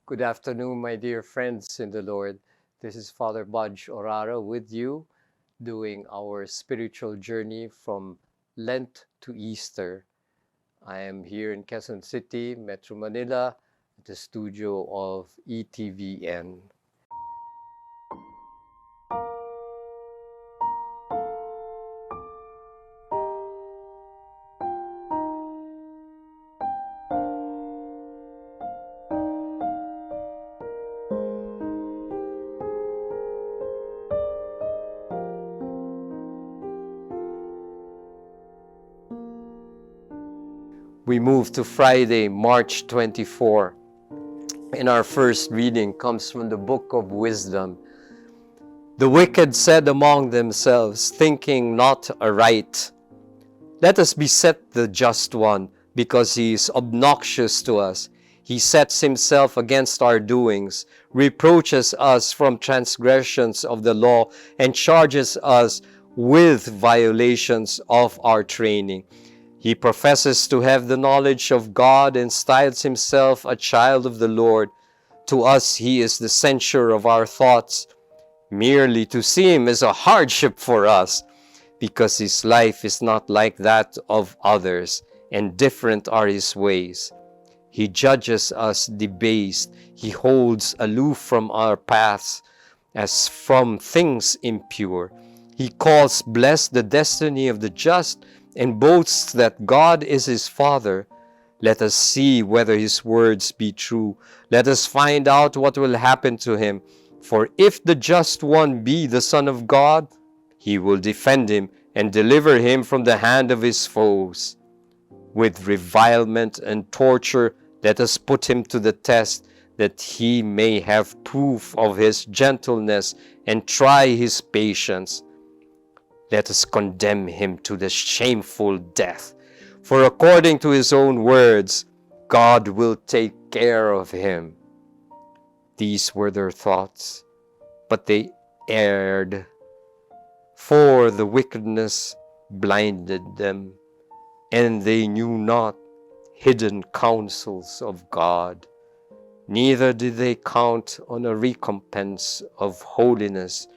Good afternoon, my dear friends in the Lord. This is Father Budge Orara with you, doing our spiritual journey from Lent to Easter. I am here in Quezon City, Metro Manila, at the studio of ETVN. We move to Friday, March 24. And our first reading comes from the book of Wisdom. The wicked said among themselves, thinking not aright, "Let us beset the just one, because he is obnoxious to us. He sets himself against our doings, reproaches us from transgressions of the law, and charges us with violations of our training. He professes to have the knowledge of God and styles himself a child of the Lord. To us he is the censure of our thoughts. Merely to see him is a hardship for us, because his life is not like that of others, and different are his ways. He judges us debased. He holds aloof from our paths as from things impure. He calls blessed the destiny of the just and boasts that God is his Father. Let us see whether his words be true. Let us find out what will happen to him. For if the just one be the Son of God, he will defend him and deliver him from the hand of his foes. With revilement and torture, let us put him to the test, that he may have proof of his gentleness and try his patience. Let us condemn him to the shameful death, for according to his own words, God will take care of him." These were their thoughts, but they erred, for the wickedness blinded them, and they knew not hidden counsels of God. Neither did they count on a recompense of holiness,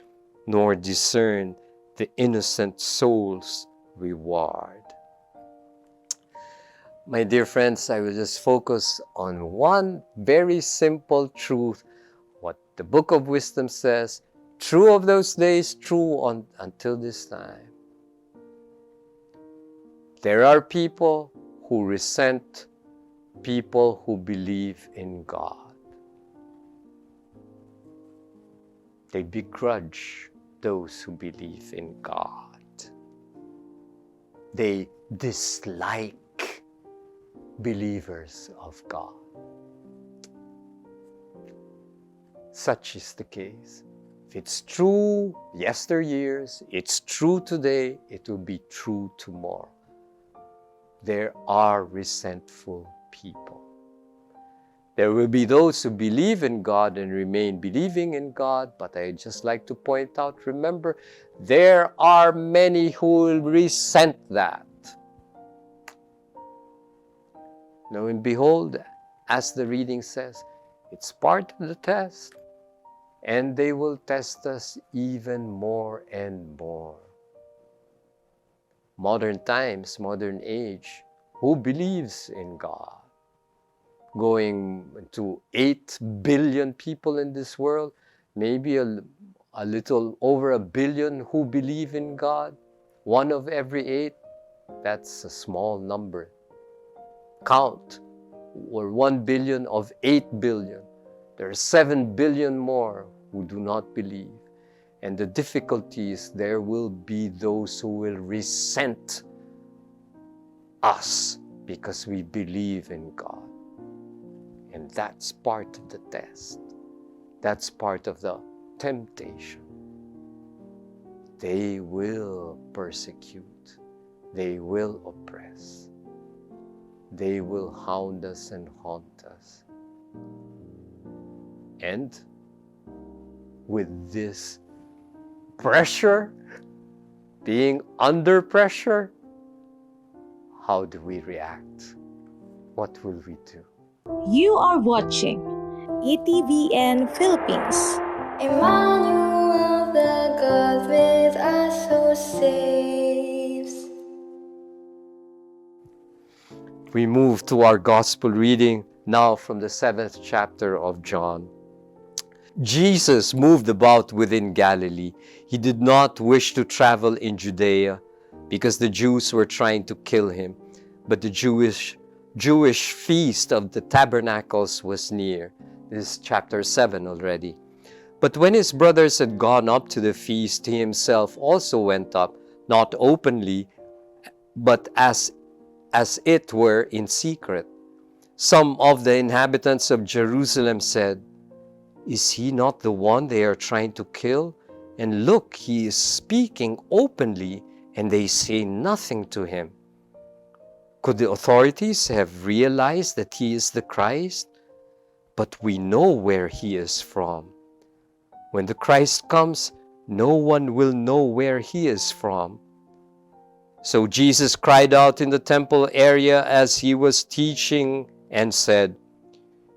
nor discern the innocent soul's reward. My dear friends, I will just focus on one very simple truth, what the Book of Wisdom says, true of those days, true until this time. There are people who resent people who believe in God. They begrudge those who believe in God. They dislike believers of God. Such is the case. If it's true yesteryears, it's true today, it will be true tomorrow. There are resentful people. There will be those who believe in God and remain believing in God, but I just like to point out, remember, there are many who will resent that. Lo and behold, as the reading says, it's part of the test, and they will test us even more and more. Modern times, modern age, who believes in God? Going to 8 billion people in this world, maybe a little over 1 billion who believe in God. 1 of every 8, that's a small number. Count, or 1 billion of 8 billion. There are 7 billion more who do not believe. And the difficulty is there will be those who will resent us because we believe in God. And that's part of the test. That's part of the temptation. They will persecute. They will oppress. They will hound us and haunt us. And with this pressure, being under pressure, how do we react? What will we do? You are watching ETVN Philippines. Emmanuel, the God with us who saves. We move to our gospel reading now from the 7th chapter of John. Jesus moved about within Galilee. He did not wish to travel in Judea because the Jews were trying to kill him, but the Jewish feast of the tabernacles was near. This is chapter 7 already. But when his brothers had gone up to the feast, he himself also went up, not openly, but as it were in secret. Some of the inhabitants of Jerusalem said, "Is he not the one they are trying to kill? And look, he is speaking openly, and they say nothing to him." Could the authorities have realized that he is the Christ? But we know where he is from. When the Christ comes, no one will know where he is from. So Jesus cried out in the temple area as he was teaching and said,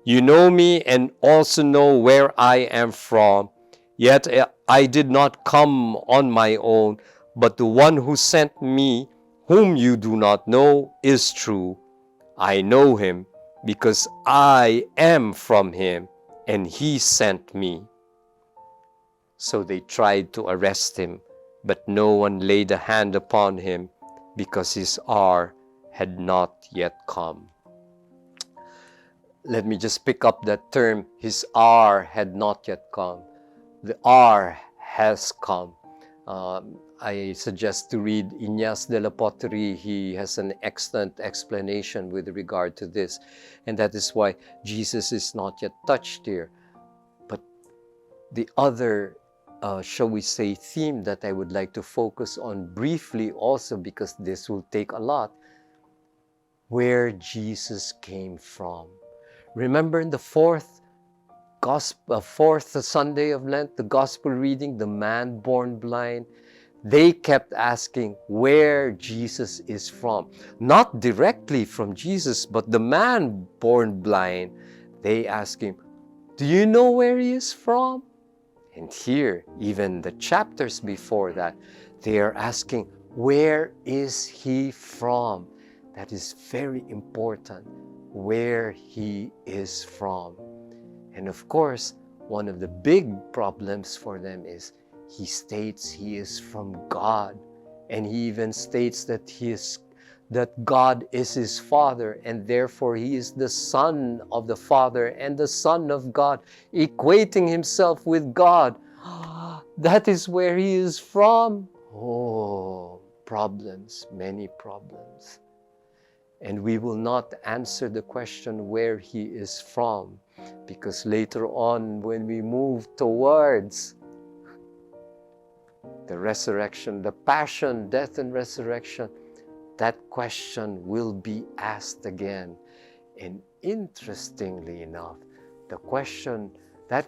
"You know me and also know where I am from. Yet I did not come on my own, but the one who sent me, whom you do not know, is true. I know him because I am from him, and he sent me." So they tried to arrest him, but no one laid a hand upon him because his hour had not yet come. Let me just pick up that term, his hour had not yet come. The hour has come. I suggest to read Iñas de la Poterie. He has an excellent explanation with regard to this. And that is why Jesus is not yet touched here. But the other, shall we say, theme that I would like to focus on briefly also, because this will take a lot, where Jesus came from. Remember in the fourth Sunday of Lent, the gospel reading, the man born blind, they kept asking where Jesus is from. Not directly from Jesus, but the man born blind, they asked him, "Do you know where he is from?" And here, even the chapters before that, they are asking, where is he from? That is very important, where he is from. And of course, one of the big problems for them is he states he is from God. And he even states that God is his Father, and therefore he is the Son of the Father and the Son of God, equating himself with God. That is where he is from. Oh, problems, many problems. And we will not answer the question where he is from, because later on, when we move towards the resurrection, the passion, death, and resurrection, that question will be asked again. And interestingly enough, that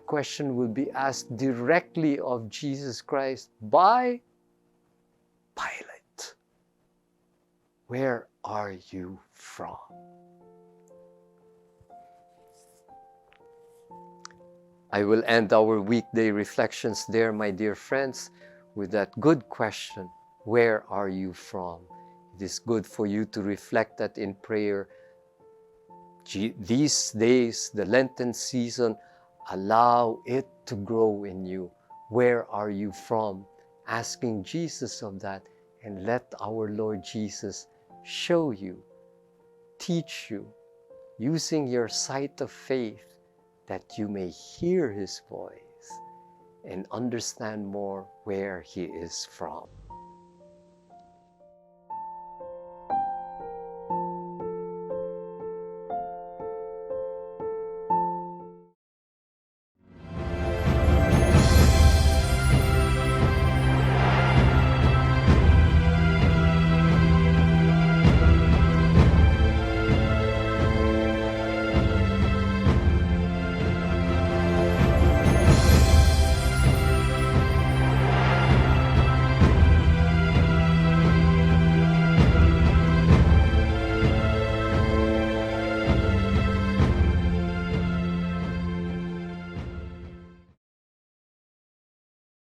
question will be asked directly of Jesus Christ by Pilate. Where are you from? I will end our weekday reflections there, my dear friends, with that good question, where are you from? It is good for you to reflect that in prayer. These days, the Lenten season, allow it to grow in you. Where are you from? Asking Jesus of that, and let our Lord Jesus show you, teach you, using your sight of faith, that you may hear his voice and understand more where he is from.